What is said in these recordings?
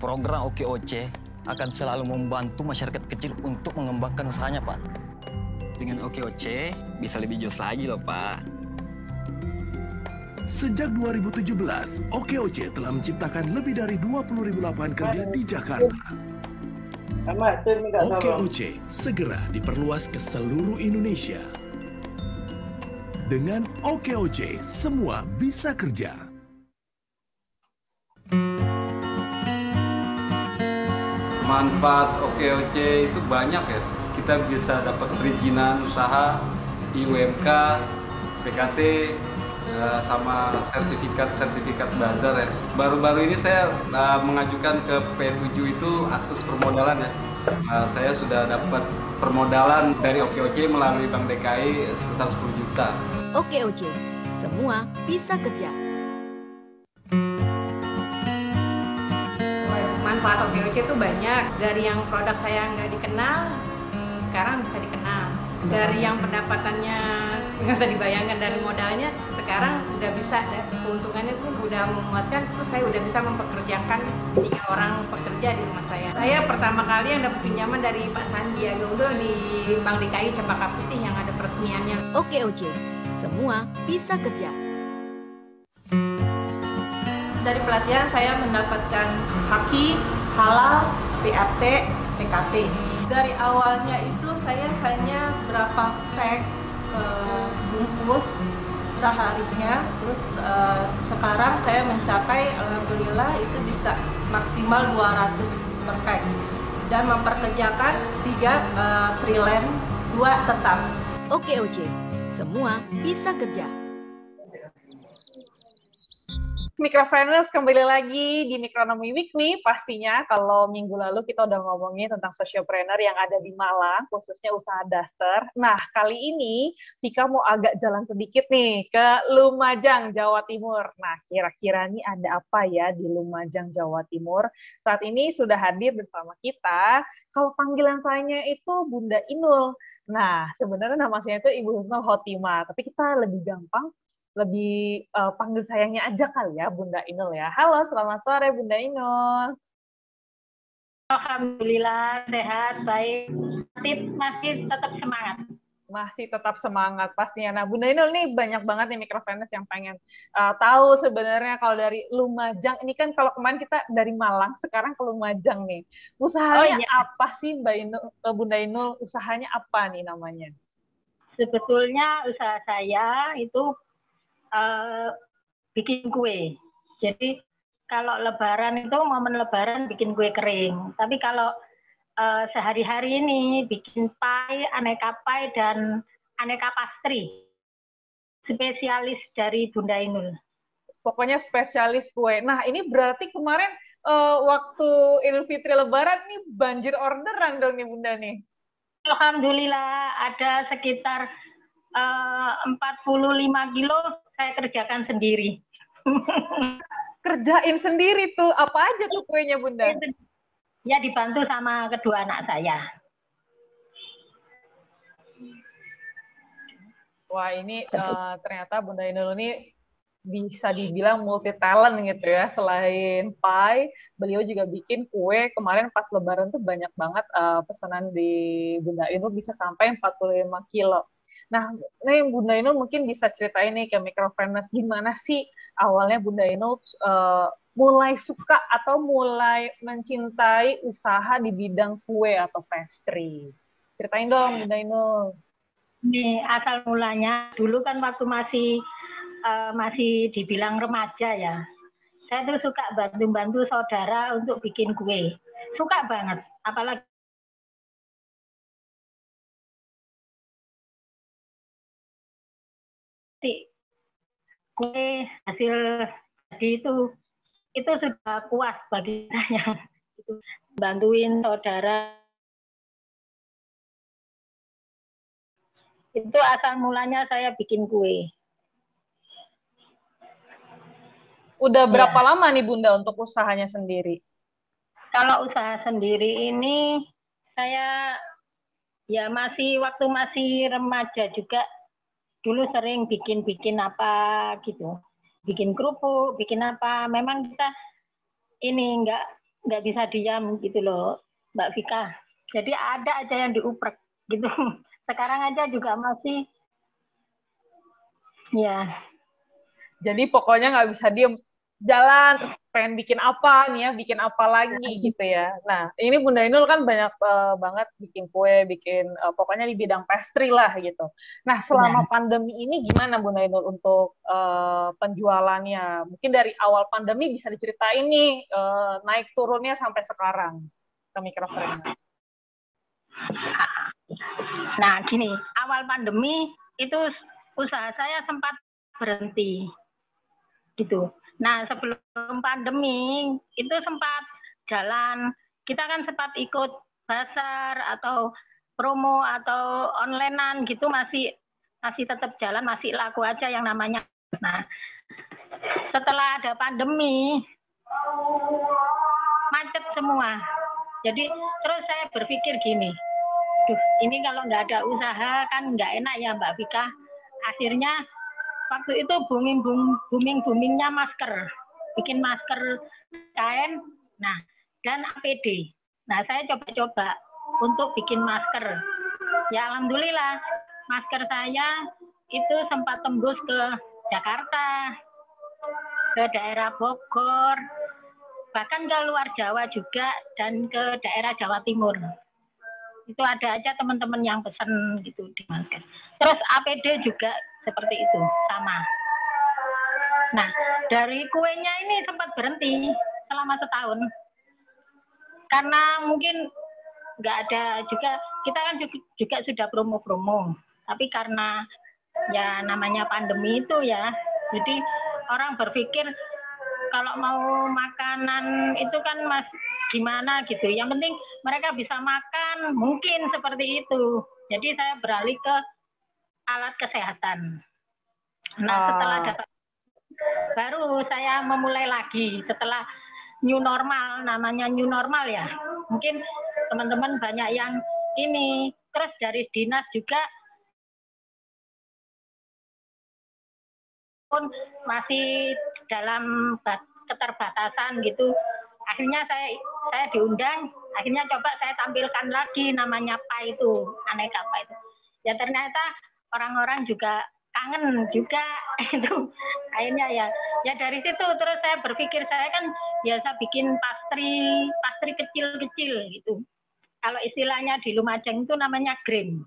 Program OKOC akan selalu membantu masyarakat kecil untuk mengembangkan usahanya, Pak. Dengan OKOC bisa lebih jos lagi loh, Pak. Sejak 2017, OKOC telah menciptakan lebih dari 20.000 lapangan kerja di Jakarta. OKOC segera diperluas ke seluruh Indonesia. Dengan OKOC, semua bisa kerja. Manfaat OKOC itu banyak ya. Kita bisa dapat perizinan usaha, IUMK, PKT, sama sertifikat bazar ya. Baru-baru ini saya mengajukan ke P7 itu akses permodalan ya. Saya sudah dapat permodalan dari OKOC melalui Bank DKI sebesar 10 juta. OKOC, semua bisa kerja. Manfaat OKOC itu banyak. Dari yang produk saya nggak dikenal, sekarang bisa dikenal. Dari yang pendapatannya nggak bisa dibayangkan dari modalnya, sekarang udah bisa, keuntungannya pun udah memuaskan. Terus saya udah bisa mempekerjakan 3 orang pekerja di rumah saya. Saya pertama kali yang dapat pinjaman dari Pak Sandiaga Uno di Bank DKI Cempaka Putih yang ada peresmiannya. OKOC, semua bisa kerja. Dari pelatihan saya mendapatkan haki, halal, PAT, PKT. Dari awalnya itu saya hanya berapa pack bungkus seharinya, terus sekarang saya mencapai, alhamdulillah itu bisa maksimal 200 per pack dan memperkerjakan 3 freelance, 2 tetap. OKOC, semua bisa kerja. Micropreneurs, kembali lagi di Micronomy Weekly. Pastinya kalau minggu lalu kita udah ngomongin tentang sociopreneur yang ada di Malang, khususnya usaha daster. Nah, kali ini Vika mau agak jalan sedikit nih ke Lumajang, Jawa Timur. Nah, kira-kira nih ada apa ya di Lumajang, Jawa Timur? Saat ini sudah hadir bersama kita, kalau panggilan sayanya itu Bunda Inul. Nah, sebenarnya nama saya itu Ibu Husnul Khotimah, tapi kita lebih gampang lebih panggil sayangnya aja kali ya, Bunda Inul ya. Halo, selamat sore Bunda Inul. Alhamdulillah sehat, baik. Masih tetap semangat. Masih tetap semangat pastinya. Nah, Bunda Inul nih banyak banget nih micropreneurs yang pengen tahu sebenarnya kalau dari Lumajang. Ini kan kalau kemarin kita dari Malang, sekarang ke Lumajang nih. Usahanya apa sih Bunda Inul? Usahanya apa nih namanya? Sebetulnya usaha saya itu bikin kue. Jadi kalau Lebaran itu momen Lebaran bikin kue kering. Tapi kalau sehari-hari ini bikin pie, aneka pie dan aneka pastry. Spesialis dari Bunda Inul. Pokoknya spesialis kue. Nah ini berarti kemarin waktu Idul Fitri Lebaran nih banjir orderan dong nih Bunda nih. Alhamdulillah ada sekitar 45 kilo saya kerjakan sendiri. Kerjain sendiri tuh, apa aja tuh kuenya Bunda? Ya dibantu sama kedua anak saya. Wah ini ternyata Bunda Inul ini bisa dibilang multi talent gitu ya. Selain pie, beliau juga bikin kue. Kemarin pas Lebaran tuh banyak banget pesanan di Bunda Inul bisa sampai 45 kilo. Nah, nih Bunda Inul mungkin bisa ceritain nih ke micropreneurs gimana sih awalnya Bunda Inul mulai suka atau mulai mencintai usaha di bidang kue atau pastry. Ceritain dong Bunda Inul. Ini asal mulanya dulu kan waktu masih dibilang remaja ya. Saya tuh suka bantu-bantu saudara untuk bikin kue. Suka banget, apalagi kue hasil jadi itu sudah puas bagi saya. Bantuin saudara. Itu asal mulanya saya bikin kue. Udah berapa lama nih Bunda untuk usahanya sendiri? Kalau usaha sendiri ini saya ya waktu masih remaja juga. Dulu sering bikin apa gitu, bikin kerupuk, bikin apa. Memang kita ini nggak bisa diam gitu loh, Mbak Vika. Jadi ada aja yang diuprek gitu. Sekarang aja juga masih, ya. Jadi pokoknya nggak bisa diem, jalan terus pengen bikin apa nih ya, bikin apa lagi gitu ya. Nah, ini Bunda Inul kan banyak banget bikin kue, bikin pokoknya di bidang pastry lah gitu. Nah, selama pandemi ini gimana Bunda Inul untuk penjualannya? Mungkin dari awal pandemi bisa diceritain nih naik turunnya sampai sekarang ke Micropreneur. Nah, gini, awal pandemi itu usaha saya sempat berhenti gitu. Nah, sebelum pandemi itu sempat jalan, kita kan sempat ikut pasar atau promo atau onlinean gitu, masih tetap jalan, masih laku aja yang namanya. Nah, setelah ada pandemi macet semua. Jadi terus saya berpikir gini, ini kalau nggak ada usaha kan nggak enak ya Mbak Vika. Akhirnya waktu itu boomingnya masker, bikin masker kain, nah dan APD. Nah saya coba-coba untuk bikin masker. Ya alhamdulillah masker saya itu sempat tembus ke Jakarta, ke daerah Bogor, bahkan ke luar Jawa juga dan ke daerah Jawa Timur. Itu ada aja teman-teman yang pesan gitu di masker. Terus APD juga seperti itu, sama. Nah, dari kuenya ini sempat berhenti selama setahun. Karena mungkin nggak ada juga, kita kan juga sudah promo-promo. Tapi karena ya namanya pandemi itu ya, jadi orang berpikir kalau mau makanan itu kan mas gimana gitu. Yang penting mereka bisa makan, mungkin seperti itu. Jadi saya beralih ke alat kesehatan. Nah setelah dapat baru saya memulai lagi setelah new normal, namanya new normal ya. Mungkin teman-teman banyak yang ini, terus dari dinas juga pun masih dalam keterbatasan gitu. Akhirnya saya diundang, akhirnya coba saya tampilkan lagi namanya PAI itu, aneka PAI itu. Ya ternyata orang-orang juga kangen juga itu. Akhirnya ya dari situ terus saya berpikir, saya kan biasa bikin pastry kecil-kecil gitu. Kalau istilahnya di Lumajang itu namanya green.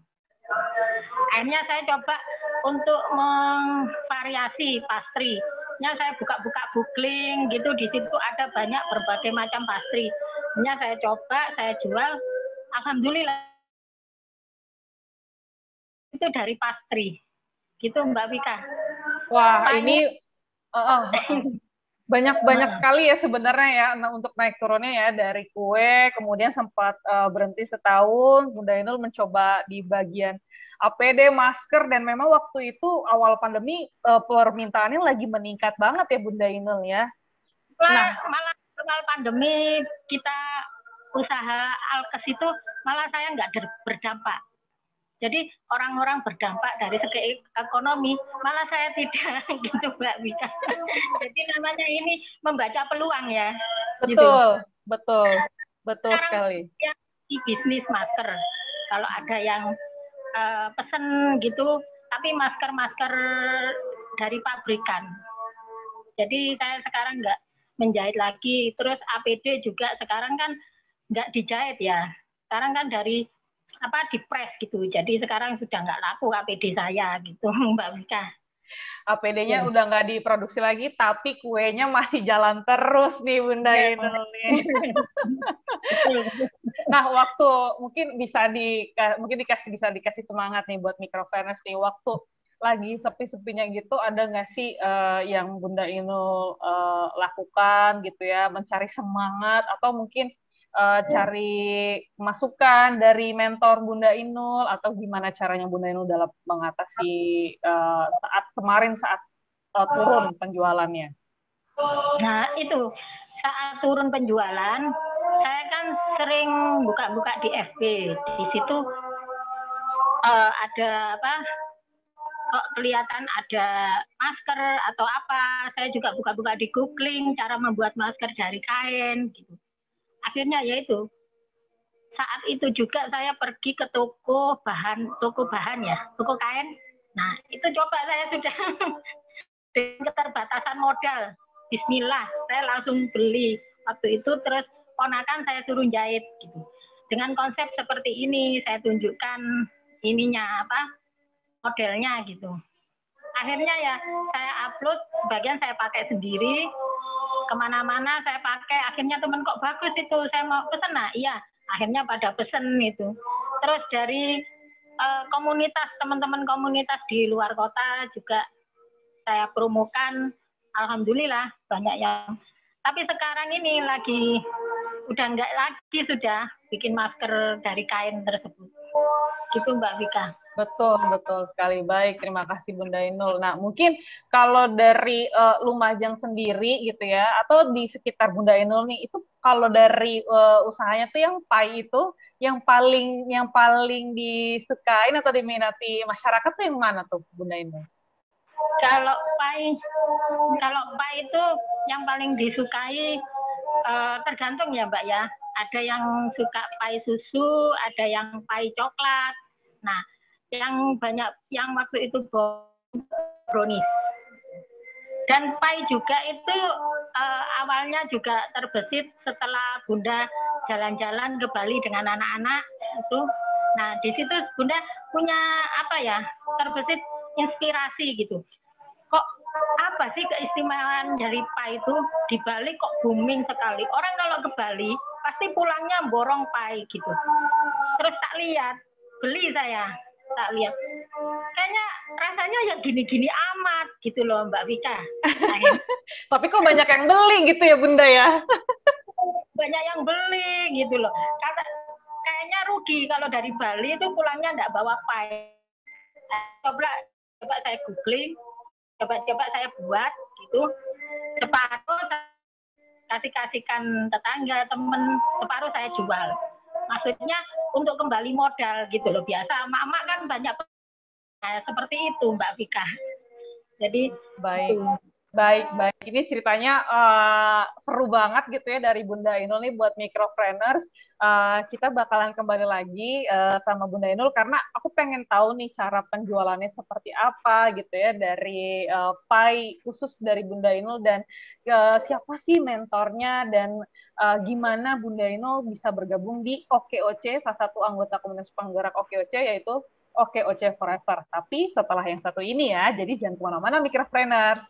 Akhirnya saya coba untuk memvariasi pastry. Saya buka-buka googling gitu, di situ ada banyak berbagai macam pastry. Saya coba, saya jual, alhamdulillah itu dari pastry. Gitu Mbak Vika. Wah, ini banyak sekali ya sebenarnya ya untuk naik turunnya ya, dari kue kemudian sempat berhenti setahun, Bunda Inul mencoba di bagian APD, masker, dan memang waktu itu awal pandemi permintaannya lagi meningkat banget ya Bunda Inul ya. Nah, malah awal pandemi kita usaha alkes itu malah saya nggak berdampak. Jadi orang-orang berdampak dari segi ekonomi, malah saya tidak gitu Mbak Wika. Jadi namanya ini membaca peluang ya. Betul, gitu. betul sekarang sekali. Di bisnis masker, kalau ada yang pesen gitu, tapi masker dari pabrikan. Jadi saya sekarang nggak menjahit lagi, terus APD juga sekarang kan nggak dijahit ya. Sekarang kan dari di press gitu. Jadi sekarang sudah nggak laku APD saya gitu Mbak Wika. APD-nya udah nggak diproduksi lagi, tapi kuenya masih jalan terus nih Bunda Inul nih. Nah, waktu mungkin bisa dikasih semangat nih buat Micropreneurs nih, waktu lagi sepi-sepinya gitu, ada nggak sih yang Bunda Inul lakukan gitu ya, mencari semangat atau mungkin cari masukan dari mentor Bunda Inul, atau gimana caranya Bunda Inul dalam mengatasi saat turun penjualannya? Nah itu saat turun penjualan, saya kan sering buka-buka di FB, di situ ada kok kelihatan ada masker atau apa, saya juga buka-buka di googling cara membuat masker dari kain gitu. Akhirnya yaitu saat itu juga saya pergi ke toko bahan ya, toko kain. Nah, itu coba saya sudah dengan keterbatasan modal. Bismillah, saya langsung beli waktu itu, terus ponakan saya suruh jahit gitu. Dengan konsep seperti ini, saya tunjukkan ininya modelnya gitu. Akhirnya ya saya upload, sebagian saya pakai sendiri, kemana-mana saya pakai. Akhirnya temen kok bagus itu, saya mau pesen. Nah iya, akhirnya pada pesen itu. Terus dari komunitas, teman-teman komunitas di luar kota juga saya promokan. Alhamdulillah banyak yang. Tapi sekarang ini lagi udah enggak lagi, sudah bikin masker dari kain tersebut. Gitu Mbak Vika. Betul sekali. Baik, terima kasih Bunda Inul. Nah, mungkin kalau dari Lumajang sendiri gitu ya, atau di sekitar Bunda Inul nih, itu kalau dari usahanya tuh yang pai itu yang paling disukain atau diminati masyarakat tuh yang mana tuh Bunda Inul? Kalau pai itu yang paling disukai tergantung ya Mbak ya. Ada yang suka pai susu, ada yang pai coklat. Nah, yang banyak yang waktu itu brownies. Dan pai juga itu awalnya juga terbesit setelah Bunda jalan-jalan ke Bali dengan anak-anak itu. Nah, di situ Bunda punya terbesit inspirasi gitu. Kok apa sih keistimewaan dari pai itu di Bali kok booming sekali? Orang kalau ke Bali pasti pulangnya borong pai gitu. Terus beli saya. Tak lihat, kayaknya rasanya ya gini-gini amat gitu loh Mbak Vika. Tapi kok banyak yang beli gitu ya Bunda ya? Banyak yang beli gitu loh. Kayaknya rugi kalau dari Bali itu pulangnya nggak bawa pai. Coba saya googling, coba saya buat gitu. Separuh kasihkan tetangga, temen, separuh saya jual. Maksudnya untuk kembali modal gitu loh. Biasa emak-emak kan banyak seperti itu Mbak Vika. Jadi baik. Ini ceritanya seru banget gitu ya dari Bunda Inul nih buat micropreneurs. Kita bakalan kembali lagi sama Bunda Inul karena aku pengen tahu nih cara penjualannya seperti apa gitu ya dari pai khusus dari Bunda Inul dan siapa sih mentornya dan gimana Bunda Inul bisa bergabung di OKOC, salah satu anggota komunitas penggerak OKOC yaitu OKOC Forever. Tapi setelah yang satu ini ya, jadi jangan kemana-mana micropreneurs.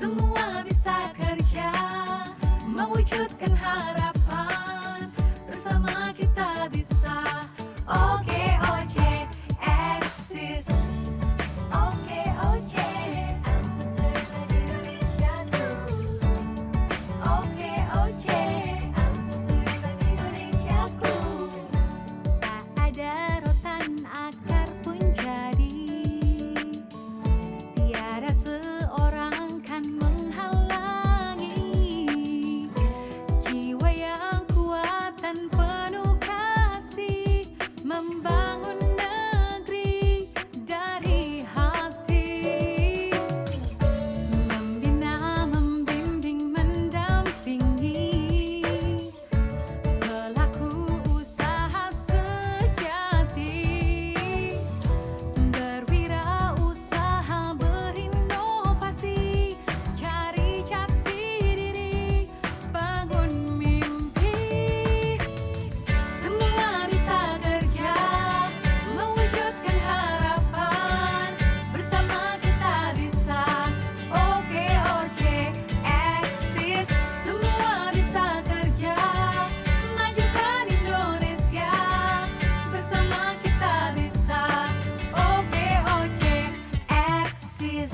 semua bisa kerja, mewujudkan harapan, bersama kita bisa. OKOJ eksis. OKOJ ambassador Indonesiaku. OKOJ ambassador Indonesiaku. Tak ada rotan akar pun jadi, tiada seorang kan menghalangi jiwa yang kuat dan penuh kasih, membangun negeri dari hati, membina, membimbing, mendampingi pelaku usaha sejati, berwirausaha, berinovasi, cari jati diri, bangun mimpi. Semua bisa kerja, mewujudkan harapan, bersama kita bisa. OKOJ eksis. Semua bisa kerja, majukan Indonesia, bersama kita bisa. OKOJ eksis.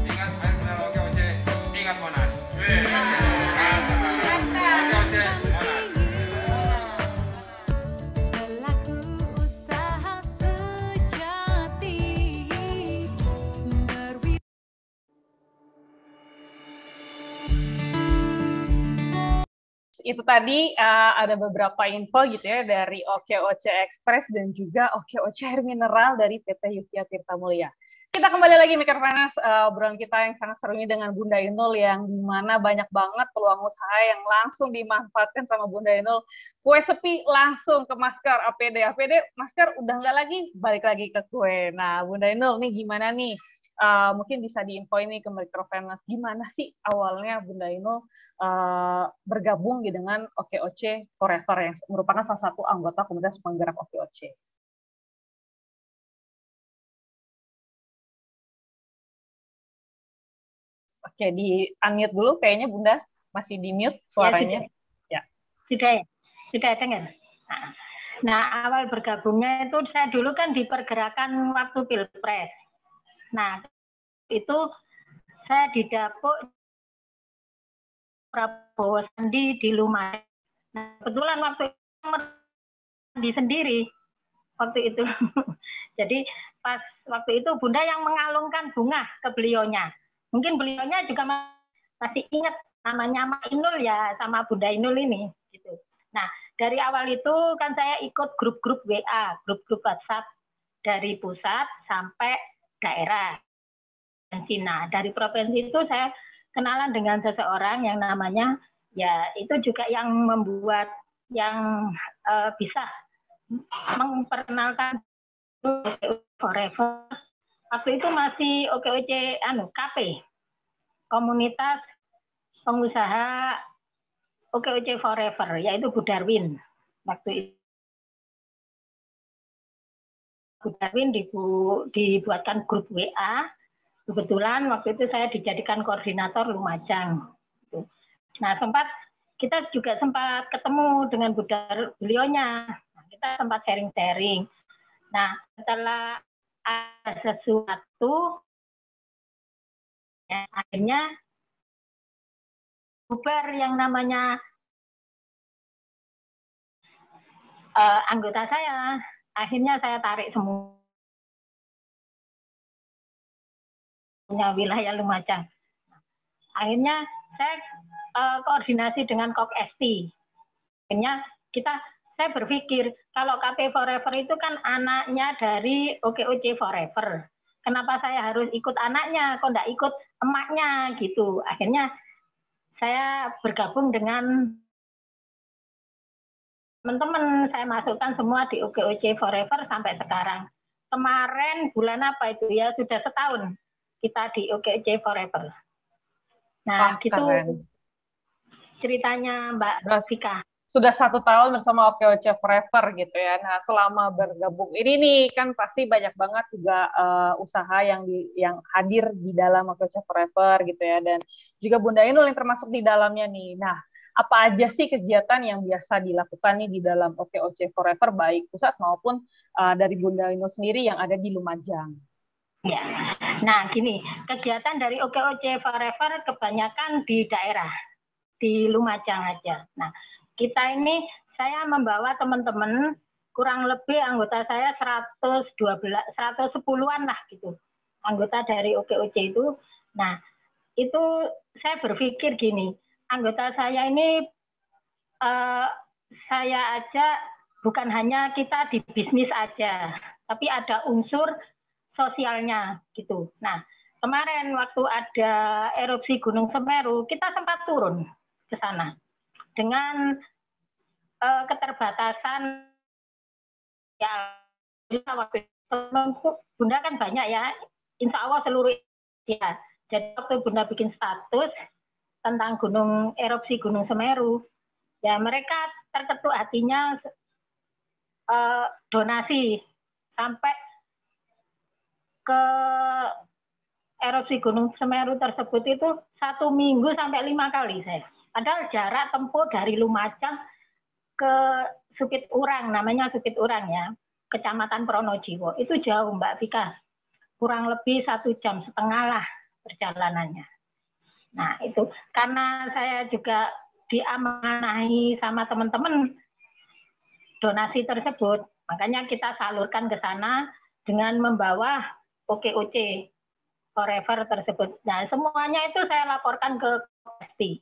Ingat benar OKOJ, ingat Monas. OKOJ Monas. Pelaku usaha sejati, Itu tadi ada beberapa info gitu ya dari OKOC Express dan juga OKOC Air Mineral dari PT Yukya Tirta Mulia. Kita kembali lagi Micropreneurs, obrolan kita yang sangat seru ini dengan Bunda Inul, yang dimana banyak banget peluang usaha yang langsung dimanfaatkan sama Bunda Inul. Kue sepi langsung ke masker, APD masker udah nggak lagi, balik lagi ke kue. Nah Bunda Inul nih gimana nih? Mungkin bisa diinfoin nih ke Micropreneurs, gimana sih awalnya Bunda Inul bergabung dengan OKOC Forever yang merupakan salah satu anggota komunitas penggerak OKOC. Oke, di unmute dulu kayaknya Bunda, masih di mute suaranya. Ya. Sudah dengar. Nah, awal bergabungnya itu saya dulu kan di pergerakan waktu Pilpres. Nah, itu saya didapuk Prabowo Sandi di Lumajang. Nah, kebetulan waktu itu di sendiri waktu itu. Jadi pas waktu itu Bunda yang mengalungkan bunga ke beliaunya. Mungkin beliaunya juga masih ingat namanya Mak Inul ya, sama Bunda Inul ini gitu. Nah, dari awal itu kan saya ikut grup-grup WA, grup-grup WhatsApp dari pusat sampai daerah. Cina. Dari provinsi itu saya kenalan dengan seseorang yang namanya, ya itu juga yang membuat, yang bisa memperkenalkan Forever. Waktu itu masih OKOC KP, komunitas pengusaha OKOC Forever, yaitu Bu Darwin. Waktu itu Bu Darwin dibuatkan grup WA. Kebetulan waktu itu saya dijadikan koordinator Lumajang. Nah, kita juga sempat ketemu dengan beliaunya. Nah, kita sempat sharing-sharing. Nah, setelah ada sesuatu, ya, akhirnya bubar yang namanya anggota saya. Akhirnya saya tarik semua wilayah Lumajang. Akhirnya saya koordinasi dengan Kok ST. Akhirnya saya berpikir kalau KP Forever itu kan anaknya dari OKOC Forever. Kenapa saya harus ikut anaknya, kok nggak ikut emaknya gitu. Akhirnya saya bergabung dengan teman-teman, saya masukkan semua di OKOC Forever sampai sekarang. Kemarin bulan apa itu ya, sudah setahun kita di OKOC Forever. Nah, gitu keren. ceritanya Mbak Rosika. sudah 1 tahun bersama OKOC Forever gitu ya. Nah, selama bergabung ini nih kan pasti banyak banget juga usaha yang hadir di dalam OKOC Forever gitu ya, dan juga Bunda Inul yang termasuk di dalamnya nih. Nah, apa aja sih kegiatan yang biasa dilakukan nih di dalam OKOC Forever baik pusat maupun dari Bunda Inul sendiri yang ada di Lumajang? Ya, nah gini, kegiatan dari OKOC Forever kebanyakan di daerah, di Lumajang aja. Nah, kita ini, saya membawa teman-teman, kurang lebih anggota saya 110-an lah gitu, anggota dari OKOC itu. Nah, itu saya berpikir gini, anggota saya ini, saya aja bukan hanya kita di bisnis aja, tapi ada unsur sosialnya gitu. Nah, kemarin waktu ada erupsi Gunung Semeru, kita sempat turun ke sana dengan keterbatasan ya. Waktu itu Bunda kan banyak ya, insya Allah seluruh ya. Jadi waktu Bunda bikin status tentang erupsi Gunung Semeru, ya mereka terketuk hatinya donasi sampai ke erupsi Gunung Semeru tersebut itu 1 minggu sampai 5 kali saya. Padahal jarak tempuh dari Lumajang ke Sukit Urang, namanya Sukit Urang ya, Kecamatan Pronojiwo. Itu jauh Mbak Vika, kurang lebih 1,5 jam lah perjalanannya. Nah itu karena saya juga diamanahi sama teman-teman donasi tersebut, makanya kita salurkan ke sana dengan membawa OKOC Forever tersebut. Nah, semuanya itu saya laporkan ke Kopesti.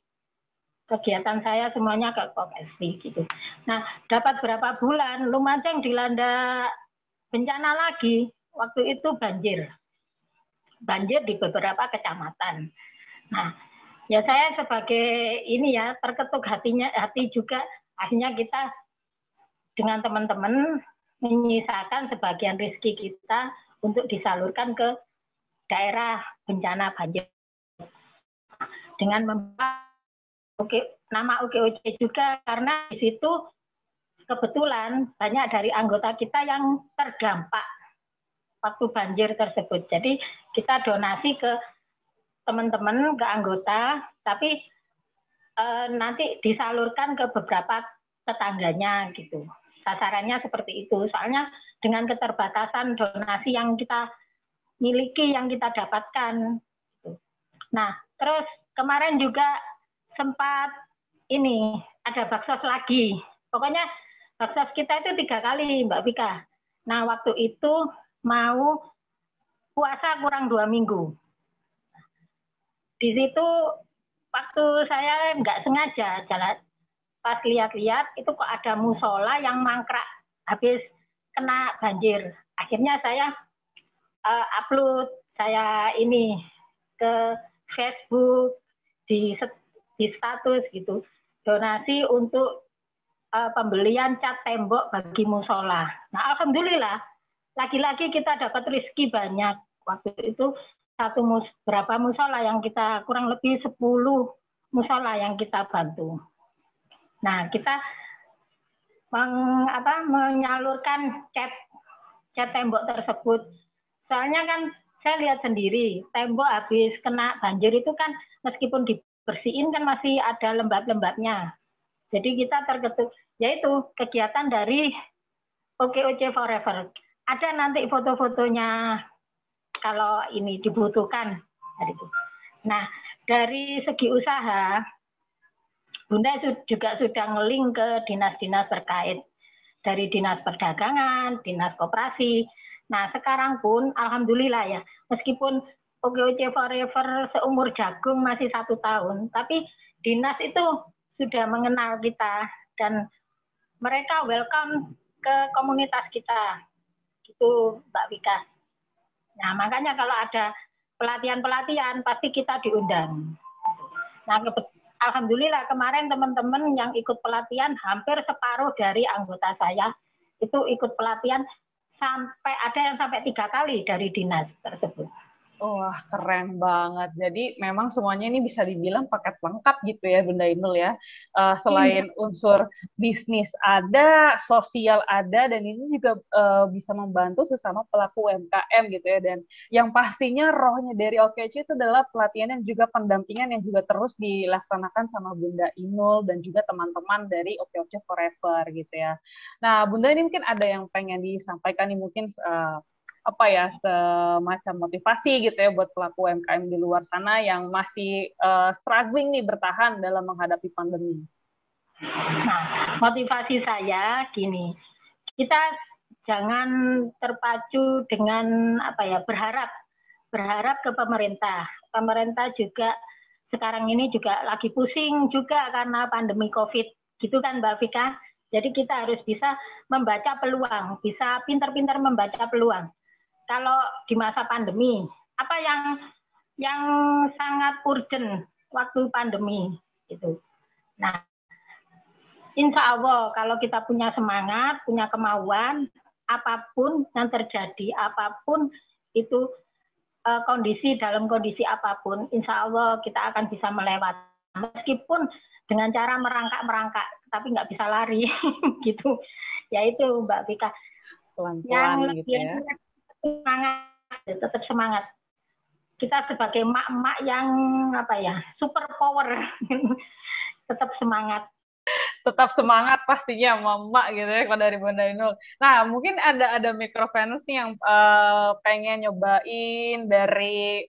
Kegiatan saya semuanya ke Kopesti gitu. Nah, dapat berapa bulan, Lumajang dilanda bencana lagi. Waktu itu banjir. Banjir di beberapa kecamatan. Nah, ya saya sebagai ini ya, terketuk hati juga, akhirnya kita dengan teman-teman menyisakan sebagian rezeki kita untuk disalurkan ke daerah bencana banjir dengan membawa nama OKOC juga, karena di situ kebetulan banyak dari anggota kita yang terdampak waktu banjir tersebut. Jadi kita donasi ke teman-teman, ke anggota, tapi nanti disalurkan ke beberapa tetangganya gitu. Sasarannya seperti itu. Soalnya dengan keterbatasan donasi yang kita miliki, yang kita dapatkan. Nah, terus kemarin juga sempat ini ada baksos lagi. Pokoknya baksos kita itu 3 kali, Mbak Vika. Nah, waktu itu mau puasa kurang 2 minggu. Di situ waktu saya nggak sengaja jalan, pas lihat-lihat itu kok ada musola yang mangkrak habis kena banjir. Akhirnya saya upload, saya ini ke Facebook, di status gitu, donasi untuk pembelian cat tembok bagi musola. Nah, alhamdulillah, lagi-lagi kita dapat rezeki banyak. Waktu itu berapa musola yang kita, kurang lebih 10 musola yang kita bantu. Nah, kita menyalurkan cat tembok tersebut. Soalnya kan saya lihat sendiri, tembok habis kena banjir itu kan meskipun dibersihin kan masih ada lembab-lembabnya. Jadi kita terketuk, yaitu kegiatan dari OKOC Forever. Ada nanti foto-fotonya kalau ini dibutuhkan. Nah, dari segi usaha, Bunda juga sudah ngeling ke dinas-dinas terkait, dari Dinas Perdagangan, Dinas Koperasi. Nah, sekarang pun alhamdulillah ya, meskipun OKOC Forever seumur jagung masih 1 tahun, tapi dinas itu sudah mengenal kita dan mereka welcome ke komunitas kita. Gitu, Mbak Vika. Nah, makanya kalau ada pelatihan-pelatihan pasti kita diundang. Nah, alhamdulillah kemarin teman-teman yang ikut pelatihan hampir separuh dari anggota saya itu ikut pelatihan, sampai ada yang sampai 3 kali dari dinas tersebut. Wah, keren banget. Jadi memang semuanya ini bisa dibilang paket lengkap gitu ya, Bunda Inul ya. Iya. Selain unsur bisnis ada, sosial ada, dan ini juga bisa membantu sesama pelaku UMKM gitu ya. Dan yang pastinya rohnya dari OKC itu adalah pelatihan dan juga pendampingan yang juga terus dilaksanakan sama Bunda Inul dan juga teman-teman dari OKC Forever gitu ya. Nah, Bunda ini mungkin ada yang pengen disampaikan nih mungkin apa ya semacam motivasi gitu ya buat pelaku UMKM di luar sana yang masih struggling nih bertahan dalam menghadapi pandemi. Nah, motivasi saya gini, kita jangan terpacu dengan apa ya, berharap ke pemerintah. Pemerintah juga sekarang ini juga lagi pusing juga karena pandemi COVID, gitu kan Mbak Vika. Jadi kita harus bisa membaca peluang, bisa pintar-pintar membaca peluang. Kalau di masa pandemi, apa yang sangat urgent waktu pandemi itu. Nah, insya Allah kalau kita punya semangat, punya kemauan, apapun yang terjadi, apapun itu dalam kondisi apapun, insya Allah kita akan bisa melewati. Meskipun dengan cara merangkak, tapi nggak bisa lari, gitu. Ya itu Mbak Vika. Pelan-pelan gitu ya. Semangat, tetap semangat. Kita sebagai emak-emak yang apa ya, super power, tetap semangat. Tetap semangat pastinya mama gitu ya kalau dari Bunda Inul. Nah mungkin ada microfinance nih yang pengen nyobain dari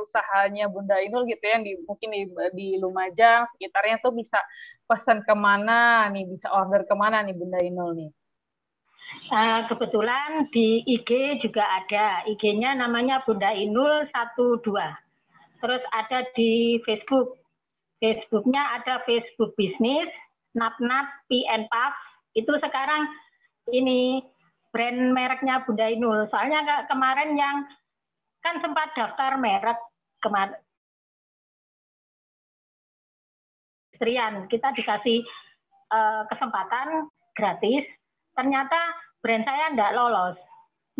usahanya Bunda Inul gitu ya, mungkin di Lumajang sekitarnya tuh bisa pesan kemana nih, bisa order kemana nih Bunda Inul nih? Kebetulan di IG juga ada, IG-nya namanya Bunda Inul 12. Terus ada di Facebook, Facebooknya ada Facebook Bisnis, Nap-Nap PNPAF, itu sekarang ini brand mereknya Bunda Inul. Soalnya kemarin yang kan sempat daftar merek kemarin, kita dikasih kesempatan gratis, ternyata brand saya enggak lolos.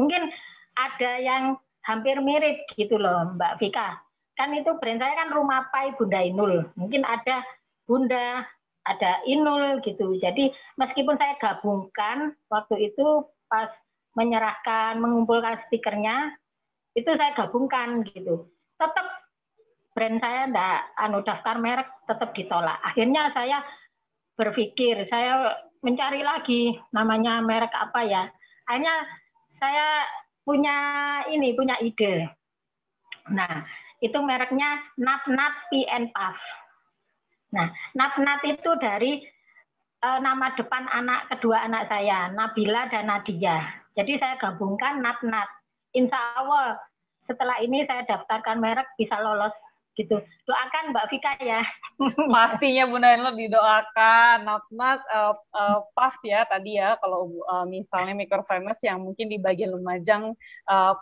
Mungkin ada yang hampir mirip gitu loh Mbak Vika. Kan itu brand saya kan Rumah Pai Bunda Inul. Mungkin ada Bunda, ada Inul gitu. Jadi meskipun saya gabungkan waktu itu pas menyerahkan, mengumpulkan stikernya, itu saya gabungkan gitu. Tetap brand saya enggak daftar merek, tetap ditolak. Akhirnya saya berpikir, saya mencari lagi namanya merek apa ya. Akhirnya saya punya ide. Nah, itu mereknya Nap-Nap PNPAF. Nah, Nap-Nap itu dari nama depan kedua anak saya, Nabila dan Nadia. Jadi saya gabungkan Nap-Nap. Insya Allah setelah ini saya daftarkan merek bisa lolos gitu. Doakan Mbak Vika ya. Pastinya Bunda Inul didoakan. Nap-Nap PAF ya tadi ya, kalau misalnya microfinance yang mungkin di bagian Lumajang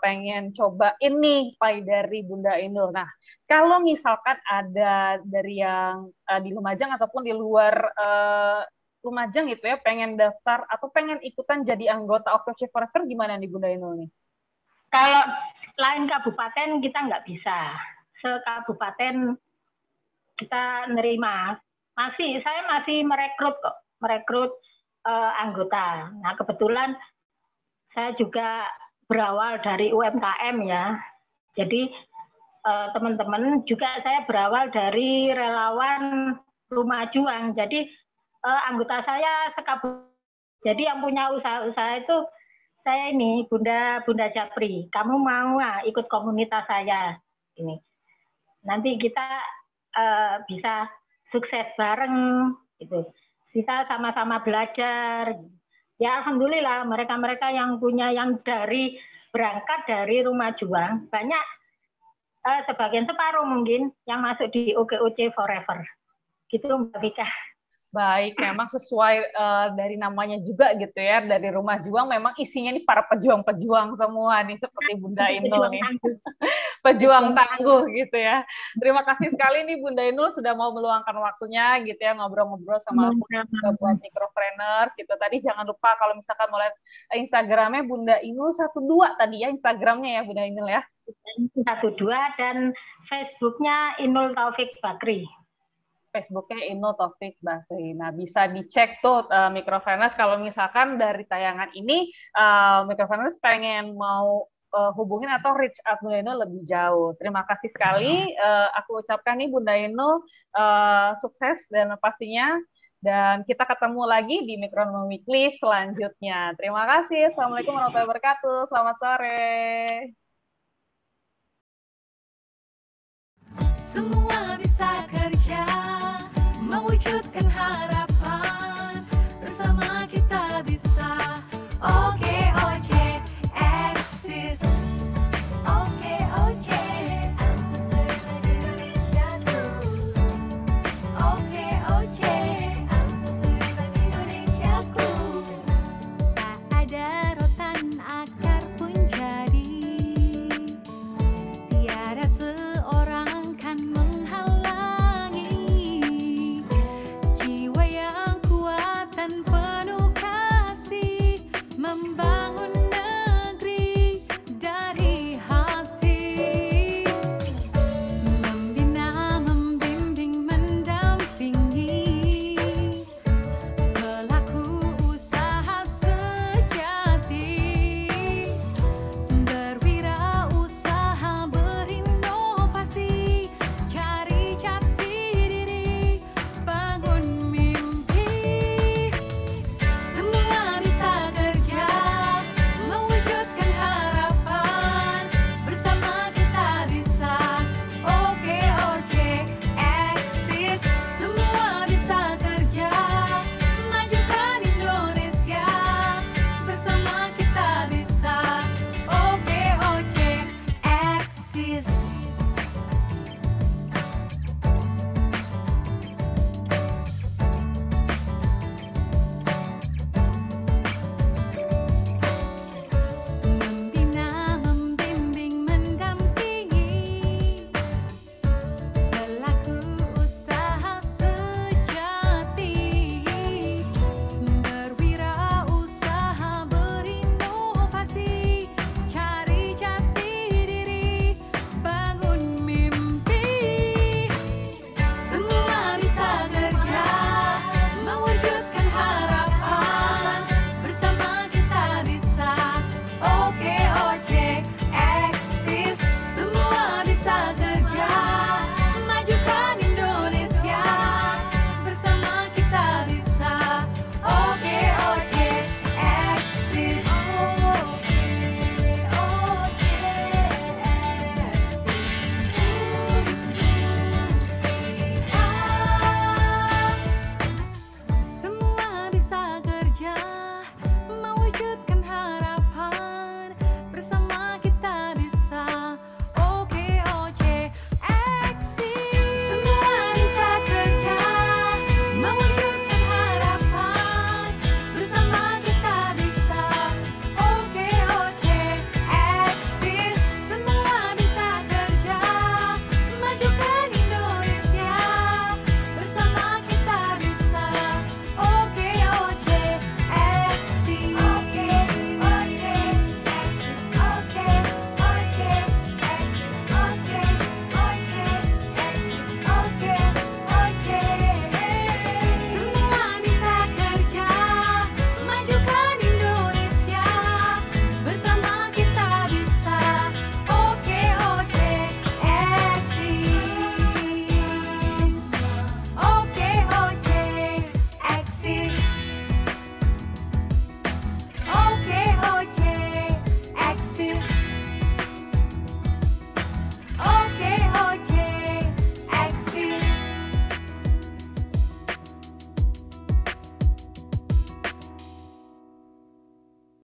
pengen coba ini pai dari Bunda Inul. Nah, kalau misalkan ada dari yang di Lumajang ataupun di luar Lumajang gitu ya, pengen daftar atau pengen ikutan jadi anggota OKC Forever, gimana nih Bunda Inul nih? Kalau lain kabupaten kita nggak bisa. Sekabupaten kita nerima. Saya masih merekrut anggota. Nah, kebetulan saya juga berawal dari UMKM ya. Jadi teman-teman juga saya berawal dari relawan Rumah Juang. Jadi anggota saya sekabupaten. Jadi yang punya usaha-usaha itu saya ini Bunda Japri. Kamu mau ikut komunitas saya ini? Nanti kita bisa sukses bareng gitu. Kita sama-sama belajar. Ya alhamdulillah mereka-mereka yang punya yang berangkat dari Rumah Juang banyak, sebagian separuh mungkin yang masuk di OKOC Forever. Gitu Mbak Vika. Baik, memang sesuai dari namanya juga gitu ya, dari Rumah Juang memang isinya nih para pejuang-pejuang semua nih seperti Bunda Inul nih. pejuang tangguh gitu ya. Terima kasih sekali nih Bunda Inul sudah mau meluangkan waktunya gitu ya ngobrol-ngobrol sama aku juga buat Micropreneurs gitu. Tadi jangan lupa kalau misalkan mau lihat Instagramnya Bunda Inul 12 tadi ya Instagramnya ya Bunda Inul ya. 12 dan Facebooknya Inul Taufik Bakri. Facebooknya Inul Taufik Basri. Nah, bisa dicek tuh Micropreneurs kalau misalkan dari tayangan ini Micropreneurs pengen mau hubungin atau reach out Bunda Inul lebih jauh. Terima kasih sekali. Aku ucapkan nih Bunda Inul sukses dan pastinya dan kita ketemu lagi di Micronomy Weekly selanjutnya. Terima kasih. Assalamualaikum warahmatullahi wabarakatuh. Selamat sore. Semua bisa kerja mewujudkan harapan.